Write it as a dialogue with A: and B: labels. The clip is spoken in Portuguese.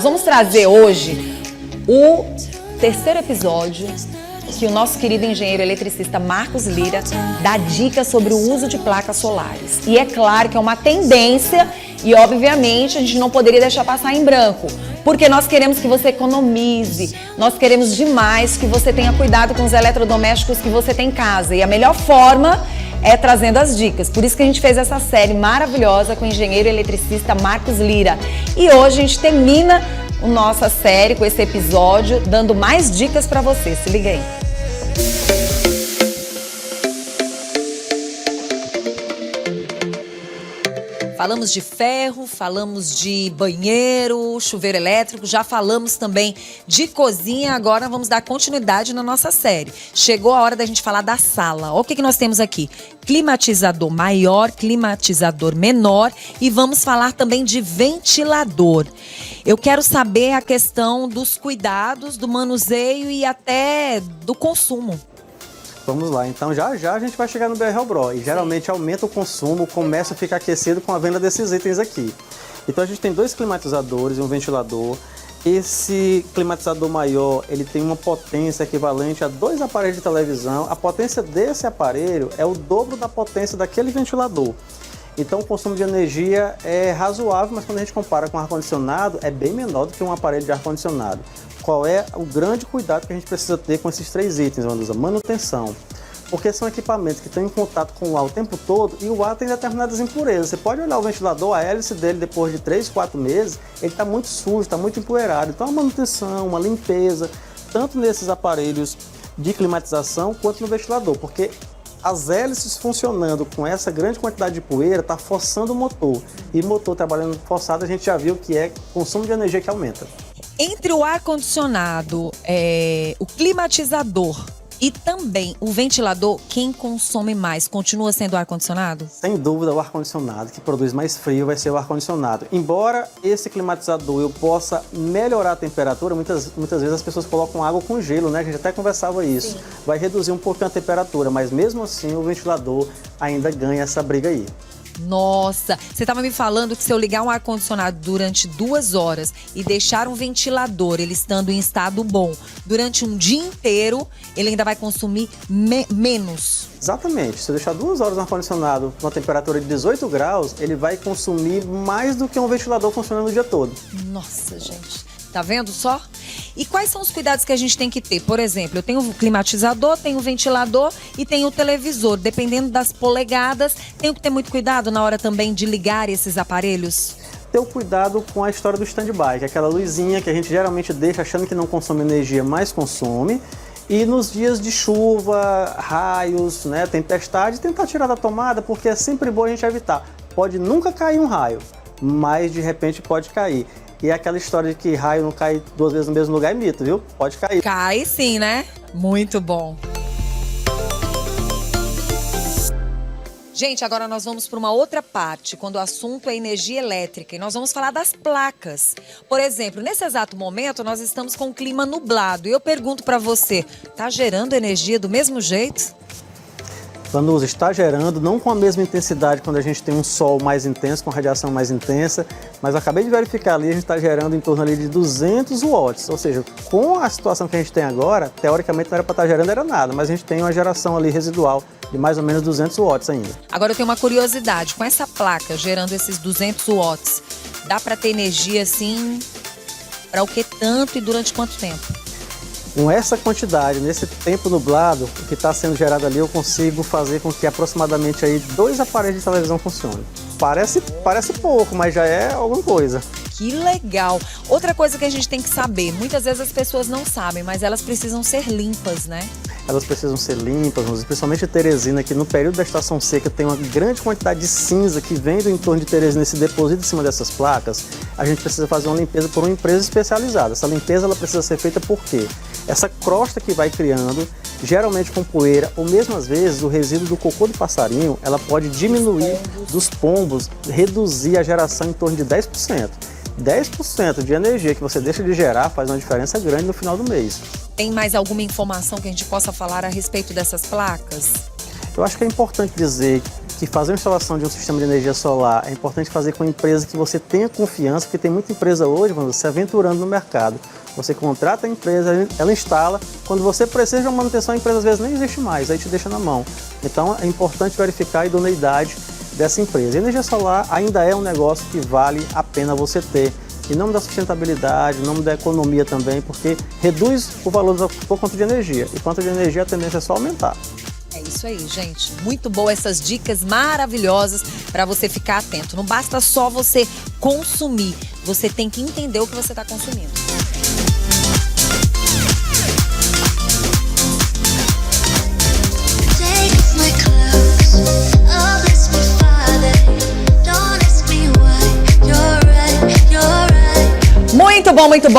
A: vamos trazer hoje o terceiro episódio que o nosso querido engenheiro eletricista Marcos Lira dá dicas sobre o uso de placas solares. E é claro que é uma tendência e, obviamente, a gente não poderia deixar passar em branco, porque nós queremos que você economize, nós queremos demais que você tenha cuidado com os eletrodomésticos que você tem em casa. E a melhor forma é trazendo as dicas. Por isso que a gente fez essa série maravilhosa com o engenheiro eletricista Marcos Lira. E hoje a gente termina a nossa série com esse episódio, dando mais dicas para você. Se liga aí. Falamos de ferro, falamos de banheiro, chuveiro elétrico, já falamos também de cozinha, agora vamos dar continuidade na nossa série. Chegou a hora da gente falar da sala. Olha o que nós temos aqui. Climatizador maior, climatizador menor e vamos falar também de ventilador. Eu quero saber a questão dos cuidados, do manuseio e até do consumo.
B: Vamos lá, então já a gente vai chegar no BRL-Bro e geralmente aumenta o consumo, começa a ficar aquecido com a venda desses itens aqui. Então a gente tem dois climatizadores e um ventilador. Esse climatizador maior, ele tem uma potência equivalente a 2 aparelhos de televisão. A potência desse aparelho é o dobro da potência daquele ventilador. Então o consumo de energia é razoável, mas quando a gente compara com ar-condicionado, é bem menor do que um aparelho de ar-condicionado. Qual é o grande cuidado que a gente precisa ter com esses três itens, Vanduza? Manutenção. Porque são equipamentos que estão em contato com o ar o tempo todo e o ar tem determinadas impurezas. Você pode olhar o ventilador, a hélice dele depois de 3, 4 meses, ele está muito sujo, está muito empoeirado. Então a manutenção, uma limpeza, tanto nesses aparelhos de climatização quanto no ventilador, porque as hélices funcionando com essa grande quantidade de poeira está forçando o motor. E motor trabalhando forçado, a gente já viu que é consumo de energia que aumenta.
A: Entre o ar-condicionado, o climatizador e também o ventilador, quem consome mais? Continua sendo o ar-condicionado?
B: Sem dúvida, o ar-condicionado, que produz mais frio, vai ser o ar-condicionado. Embora esse climatizador eu possa melhorar a temperatura, muitas vezes as pessoas colocam água com gelo, né? A gente até conversava isso. Sim. Vai reduzir um pouquinho a temperatura, mas mesmo assim o ventilador ainda ganha essa briga aí.
A: Nossa, você estava me falando que se eu ligar um ar-condicionado durante 2 horas e deixar um ventilador, ele estando em estado bom, durante um dia inteiro, ele ainda vai consumir menos.
B: Exatamente. Se eu deixar 2 horas no ar-condicionado com uma temperatura de 18 graus, ele vai consumir mais do que um ventilador funcionando o dia todo.
A: Nossa, gente. Tá vendo só? E quais são os cuidados que a gente tem que ter? Por exemplo, eu tenho o climatizador, tenho o ventilador e tenho o televisor. Dependendo das polegadas, tenho que ter muito cuidado na hora também de ligar esses aparelhos?
B: Ter o cuidado com a história do stand-by, que é aquela luzinha que a gente geralmente deixa achando que não consome energia, mas consome. E nos dias de chuva, raios, né, tempestade, tentar tirar da tomada, porque é sempre bom a gente evitar. Pode nunca cair um raio, mas de repente pode cair. E é aquela história de que raio não cai 2 vezes no mesmo lugar é mito, viu? Pode cair.
A: Cai sim, né? Muito bom. Gente, agora nós vamos para uma outra parte, quando o assunto é energia elétrica. E nós vamos falar das placas. Por exemplo, nesse exato momento, nós estamos com o clima nublado. E eu pergunto para você, tá gerando energia do mesmo jeito?
B: Vanduza, está gerando, não com a mesma intensidade quando a gente tem um sol mais intenso, com radiação mais intensa, mas eu acabei de verificar ali, a gente está gerando em torno ali de 200 watts, ou seja, com a situação que a gente tem agora, teoricamente não era para estar gerando era nada, mas a gente tem uma geração ali residual de mais ou menos 200 watts ainda.
A: Agora eu tenho uma curiosidade, com essa placa gerando esses 200 watts, dá para ter energia assim, para o que tanto e durante quanto tempo?
B: Com essa quantidade, nesse tempo nublado, o que está sendo gerado ali, eu consigo fazer com que aproximadamente aí 2 aparelhos de televisão funcionem. Parece pouco, mas já é alguma coisa.
A: Que legal! Outra coisa que a gente tem que saber, muitas vezes as pessoas não sabem, mas elas precisam ser limpas, né?
B: Elas precisam ser limpas, principalmente Teresina, que no período da estação seca tem uma grande quantidade de cinza que vem do entorno de Teresina e se deposita em cima dessas placas. A gente precisa fazer uma limpeza por uma empresa especializada. Essa limpeza ela precisa ser feita por quê? Essa crosta que vai criando, geralmente com poeira, ou mesmo às vezes o resíduo do cocô do passarinho, ela pode diminuir dos pombos, reduzir a geração em torno de 10%. 10% de energia que você deixa de gerar faz uma diferença grande no final do mês.
A: Tem mais alguma informação que a gente possa falar a respeito dessas placas?
B: Eu acho que é importante dizer que fazer a instalação de um sistema de energia solar é importante fazer com uma empresa que você tenha confiança, porque tem muita empresa hoje, quando você se aventurando no mercado, você contrata a empresa, ela instala, quando você precisa de uma manutenção, a empresa às vezes nem existe mais, aí te deixa na mão. Então é importante verificar a idoneidade dessa empresa. A energia solar ainda é um negócio que vale a pena você ter, em nome da sustentabilidade, em nome da economia também, porque reduz o valor por conta de energia, e quanto de energia a tendência é só aumentar.
C: É isso aí, gente. Muito boa essas dicas maravilhosas para você ficar atento. Não basta só você consumir, você tem que entender o que você está consumindo.
A: Muito bom, muito bom.